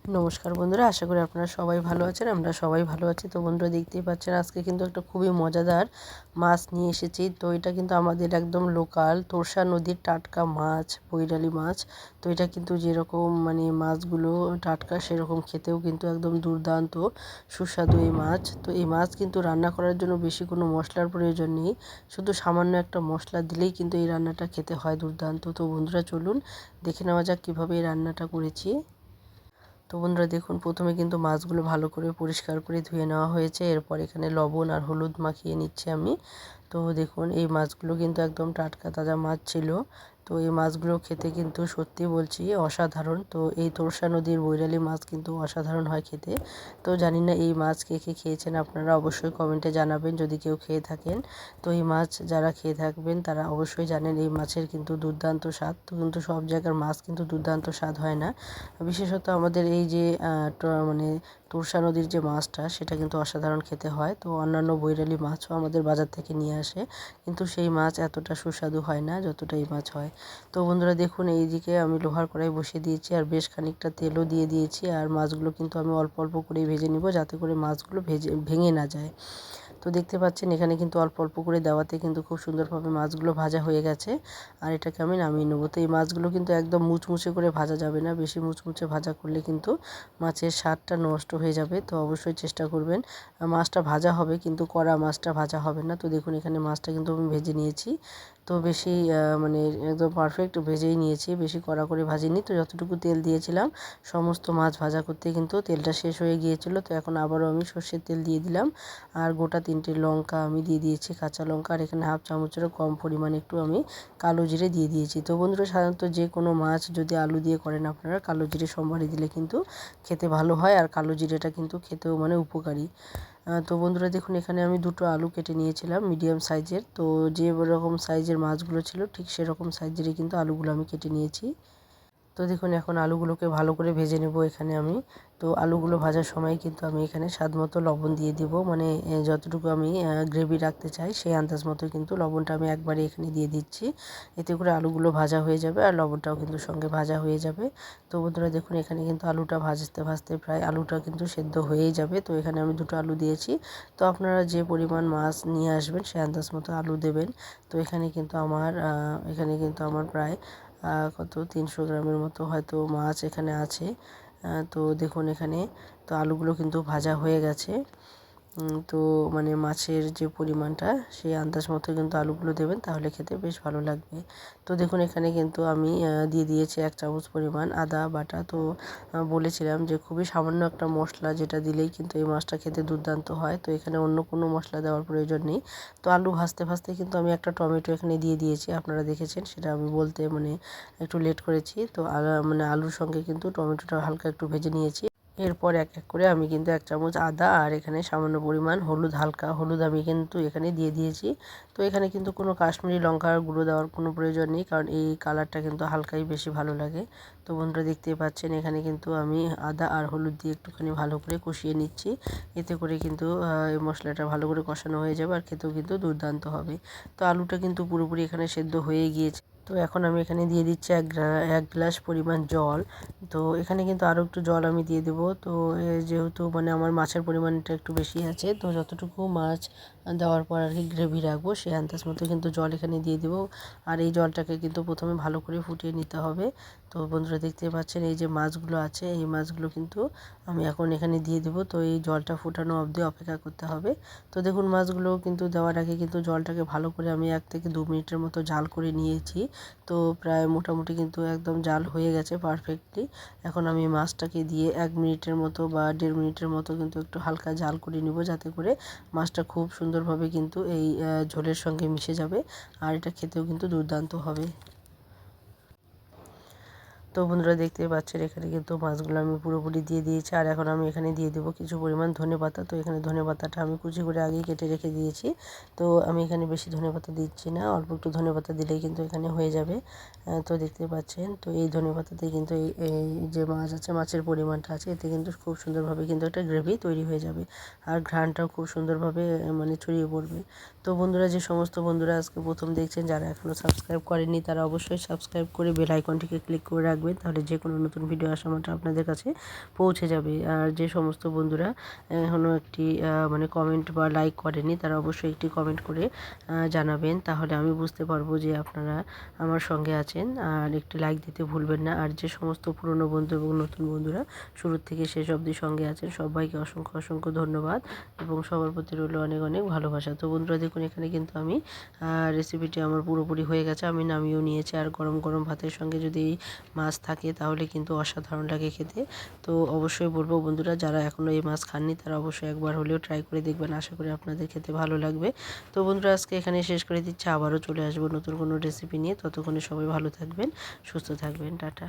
নমস্কার বন্ধুরা, আশা করি আপনারা সবাই ভালো আছেন। আমরা সবাই ভালো আছি। তো বন্ধুরা দেখতেই পাচ্ছেন আজকে কিন্তু একটা খুবই মজাদার মাছ নিয়ে এসেছি। তো এটা কিন্তু আমাদের একদম লোকাল তোরসা নদীর টাটকা মাছ, বৈরালি মাছ। তো এটা কিন্তু যেরকম মাছগুলো টাটকা সেরকম খেতেও কিন্তু একদম দুর্দান্ত সুস্বাদু এই মাছ। তো এই মাছ কিন্তু রান্না করার জন্য বেশি কোনো মশলার প্রয়োজন নেই, শুধু সামান্য একটা মশলা দিলেই কিন্তু এই রান্নাটা খেতে হয় দুর্দান্ত। তো বন্ধুরা চলুন দেখে নেওয়া যাক কীভাবে এই রান্নাটা করেছি। তো বন্ধুরা দেখুন, প্রথমে কিন্তু মাছগুলো ভালো করে পরিষ্কার করে ধুয়ে নেওয়া হয়েছে। এরপর এখানে লবণ আর হলুদ মাখিয়ে নিচ্ছি আমি। তো দেখুন এই মাছগুলো কিন্তু একদম টাটকা তাজা মাছ ছিল। তো এই মাছগুলো খেতে কিন্তু সত্যি বলছি অসাধারণ। তো এই তোরসা নদীর বৈরালি মাছ কিন্তু অসাধারণ হয় খেতে। তো জানি না এই মাছ কে কে খেয়েছেন, আপনারা অবশ্যই কমেন্টে জানাবেন যদি কেউ খেয়ে থাকেন। তো এই মাছ যারা খেয়ে থাকবেন তারা অবশ্যই জানেন এই মাছের কিন্তু দুর্দান্ত স্বাদ। তো কিন্তু সব জায়গার মাছ কিন্তু দুর্দান্ত স্বাদ হয় না, বিশেষত আমাদের এই যে তোরসা নদীর যে মাছটা সেটা কিন্তু অসাধারণ খেতে হয়। তো অন্যান্য বৈরালি মাছও আমাদের বাজার থেকে নিয়ে আসে, কিন্তু সেই মাছ এতটা সুস্বাদু হয় না যতটা এই মাছ হয়। তো বন্ধুরা দেখুন, এইদিকে আমি লোহার কড়াই বসিয়ে দিয়েছি আর বেশ খানিকটা তেলও দিয়ে দিয়েছি। আর মাছগুলো কিন্তু আমি অল্প অল্প করেই ভেজে নিব, যাতে করে মাছগুলো ভেঙে না যায়। তো দেখতে পাচ্ছেন এখানে কিন্তু অল্প অল্প করে দেওয়াতে কিন্তু খুব সুন্দরভাবে মাছগুলো ভাজা হয়ে গেছে। আর এটাকে আমি নামিয়ে নেবো। তো এই মাছগুলো কিন্তু একদম মুচমুচে করে ভাজা যাবে না, বেশি মুচমুচে ভাজা করলে কিন্তু মাছের স্বাদটা নষ্ট হয়ে যাবে। তো অবশ্যই চেষ্টা করবেন মাছটা ভাজা হবে, কিন্তু কড়া মাছটা ভাজা হবে না। তো দেখুন এখানে মাছটা কিন্তু আমি ভেজে নিয়েছি। তো বেশি একদম পারফেক্ট ভেজেই নিয়েছি, বেশি কড়া করে ভাজিনি। তো যতটুকু তেল দিয়েছিলাম সমস্ত মাছ ভাজা করতে কিন্তু তেলটা শেষ হয়ে গিয়েছিল। তো এখন আবারও আমি সর্ষের তেল দিয়ে দিলাম। আর গোটা 3টে লঙ্কা আমি দিয়ে দিয়েছি, কাঁচা লঙ্কা। আর এখানে হাফ চামচেরও কম পরিমাণে একটু আমি কালো জিরে দিয়ে দিয়েছি। তো বন্ধুরা সাধারণত যে কোনো মাছ যদি আলু দিয়ে করেন আপনারা, কালো জিরে সোমবারে দিলে কিন্তু খেতে ভালো হয়। আর কালো জিরেটা কিন্তু খেতেও উপকারী। তো বন্ধুরা দেখুন এখানে আমি 2টো আলু কেটে নিয়েছিলাম মিডিয়াম সাইজের। তো যে রকম সাইজের মাছগুলো ছিল ঠিক সেরকম সাইজেরই কিন্তু আলুগুলো আমি কেটে নিয়েছি। তো দেখুন এখন আলুগুলোকে ভালো করে ভেজে নেব এখানে আমি। তো আলুগুলো ভাজার সময় কিন্তু আমি এখানে স্বাদ মতো লবণ দিয়ে দিব, যতটুকু আমি গ্রেভি রাখতে চাই সেই আন্দাজ মতো কিন্তু লবণটা আমি একবারে এখানে দিয়ে দিচ্ছি। এতে করে আলুগুলো ভাজা হয়ে যাবে আর লবণটাও কিন্তু সঙ্গে ভাজা হয়ে যাবে। তো বন্ধুরা দেখুন এখানে কিন্তু আলুটা ভাজতে ভাজতে প্রায় আলুটা কিন্তু সেদ্ধ হয়েই যাবে। তো এখানে আমি 2টো আলু দিয়েছি। তো আপনারা যে পরিমাণ মাছ নিয়ে আসবেন সেই আন্দাজ মতো আলু দেবেন। তো এখানে কিন্তু আমার প্রায় 300 গ্রামের মতো হয়তো মাছ এখানে আছে। তো দেখুন এখানে তো আলুগুলো কিন্তু ভাজা হয়ে গেছে। তো মাছের যে পরিমাণটা সেই আন্দাজ মতো কিন্তু আলুগুলো দেবেন, তাহলে খেতে বেশ ভালো লাগবে। তো দেখুন এখানে কিন্তু আমি দিয়ে দিয়েছি 1 চামচ পরিমাণ আদা বাটা। তো বলেছিলাম যে খুবই সামান্য একটা মশলা যেটা দিলেই কিন্তু এই মাছটা খেতে দুর্দান্ত হয়। তো এখানে অন্য কোনো মশলা দেওয়ার প্রয়োজন নেই। তো আলু ভাজতে ভাজতে কিন্তু আমি একটা টমেটো এখানে দিয়ে দিয়েছি, আপনারা দেখেছেন। সেটা আমি বলতে একটু লেট করেছি। তো আলুর সঙ্গে কিন্তু টমেটোটা হালকা একটু ভেজে নিয়েছি। এরপর এক এক করে আমি কিন্তু 1 চামচ আদা আর এখানে সামান্য পরিমাণ হলুদ, হালকা হলুদ আমি কিন্তু এখানে দিয়ে দিয়েছি। তো এখানে কিন্তু কোনো কাশ্মীরি লঙ্কার গুঁড়ো দেওয়ার কোনো প্রয়োজন নেই, কারণ এই কালারটা কিন্তু হালকাই বেশি ভালো লাগে। তো বন্ধুরা দেখতেই পাচ্ছেন এখানে কিন্তু আমি আদা আর হলুদ দিয়ে একটুখানি ভালো করে কষিয়ে নিচ্ছি। এতে করে কিন্তু এই মশলাটা ভালো করে কষানো হয়ে যাবে আর খেতেও কিন্তু দুর্দান্ত হবে। তো আলুটা কিন্তু পুরোপুরি এখানে সেদ্ধ হয়ে গিয়েছে। তো এখন আমি এখানে দিয়ে দিচ্ছি 1 গ্লাস পরিমাণ জল। তো এখানে কিন্তু আরও একটু জল আমি দিয়ে দেবো। তো যেহেতু আমার মাছের পরিমাণটা একটু বেশি আছে, তো যতটুকু মাছ দেওয়ার পর আর কি গ্রেভি রাখবো সেই আন্দাজ মতো কিন্তু জল এখানে দিয়ে দেবো। আর এই জলটাকে কিন্তু প্রথমে ভালো করে ফুটিয়ে নিতে হবে। তো বন্ধুরা দেখতে পাচ্ছেন এই যে মাছগুলো আছে, এই মাছগুলো কিন্তু আমি এখন এখানে দিয়ে দেবো। তো এই জলটা ফুটানো অবধি অপেক্ষা করতে হবে। তো দেখুন মাছগুলো কিন্তু দেওয়ার আগে কিন্তু জলটাকে ভালো করে আমি 1 থেকে 2 মিনিটের মতো জাল করে নিয়েছি। তো প্রায় মোটামুটি কিন্তু একদম জাল হয়ে গেছে পারফেক্টলি। এখন আমি মাছটাকে দিয়ে 1 মিনিটের মতো বা 1.5 মিনিটের মতো কিন্তু একটু হালকা জাল করে নিব, যাতে করে মাছটা খুব সুন্দরভাবে কিন্তু এই ঝোলের সঙ্গে মিশে যাবে আর এটা খেতেও কিন্তু দুর্দান্ত হবে। তো বন্ধুরা দেখতেই পাচ্ছেন এখানে কিন্তু মাছগুলো আমি পুরোপুরি দিয়ে দিয়েছি। আর এখন আমি এখানে দিয়ে দেবো কিছু পরিমাণ ধনেপাতা। তো এখানে ধনেপাতাটা আমি কুচি করে আগেই কেটে রেখে দিয়েছি। তো আমি এখানে বেশি ধনেপাতা দিচ্ছি না, অল্প একটু ধনেপাতা দিলেই কিন্তু এখানে হয়ে যাবে। তো দেখতে পাচ্ছেন তো এই ধনেপাতাতে কিন্তু এই যে মাছ আছে, মাছের পরিমাণটা আছে, এতে কিন্তু খুব সুন্দরভাবে কিন্তু একটা গ্রেভি তৈরি হয়ে যাবে আর ঘ্রাণটাও খুব সুন্দরভাবে ছড়িয়ে পড়বে। তো বন্ধুরা যে সমস্ত বন্ধুরা আজকে প্রথম দেখছেন, যারা এখনও সাবস্ক্রাইব করেননি তারা অবশ্যই সাবস্ক্রাইব করে বেল আইকনটিকে ক্লিক করে রাখবেন। রাখবেন, তাহলে যে কোনো নতুন ভিডিও আসা মাত্র আপনাদের কাছে পৌঁছে যাবে। আর যে সমস্ত বন্ধুরা এখনও একটি মানে কমেন্ট বা লাইক করেনি, তারা অবশ্যই একটি কমেন্ট করে জানাবেন, তাহলে আমি বুঝতে পারবো যে আপনারা আমার সঙ্গে আছেন। আর একটি লাইক দিতে ভুলবেন না। আর যে সমস্ত পুরনো বন্ধু এবং নতুন বন্ধুরা শুরু থেকে শেষ অবধি সঙ্গে আছেন, সবাইকে অসংখ্য অসংখ্য ধন্যবাদ এবং সবার প্রতি রইল অনেক অনেক ভালোবাসা। তো বন্ধুরা দেখুন, এখানে কিন্তু আমি রেসিপিটি আমার পুরোপুরি হয়ে গেছে, আমি নামিয়েও নিয়েছি। আর গরম গরম ভাতের সঙ্গে যদি এই মাছ থাকে তাহলে কিন্তু অসাধারণ লাগে খেতে। তো অবশ্যই বলবো বন্ধুরা, যারা এখনও এই মাছ খাননি তারা অবশ্যই একবার হলেও ট্রাই করে দেখবেন, আশা করি আপনাদের খেতে ভালো লাগবে। তো বন্ধুরা আজকে এখানে শেষ করে দিচ্ছি, আবারও চলে আসবো নতুন কোনো রেসিপি নিয়ে। ততক্ষণে সবাই ভালো থাকবেন, সুস্থ থাকবেন, টাটা।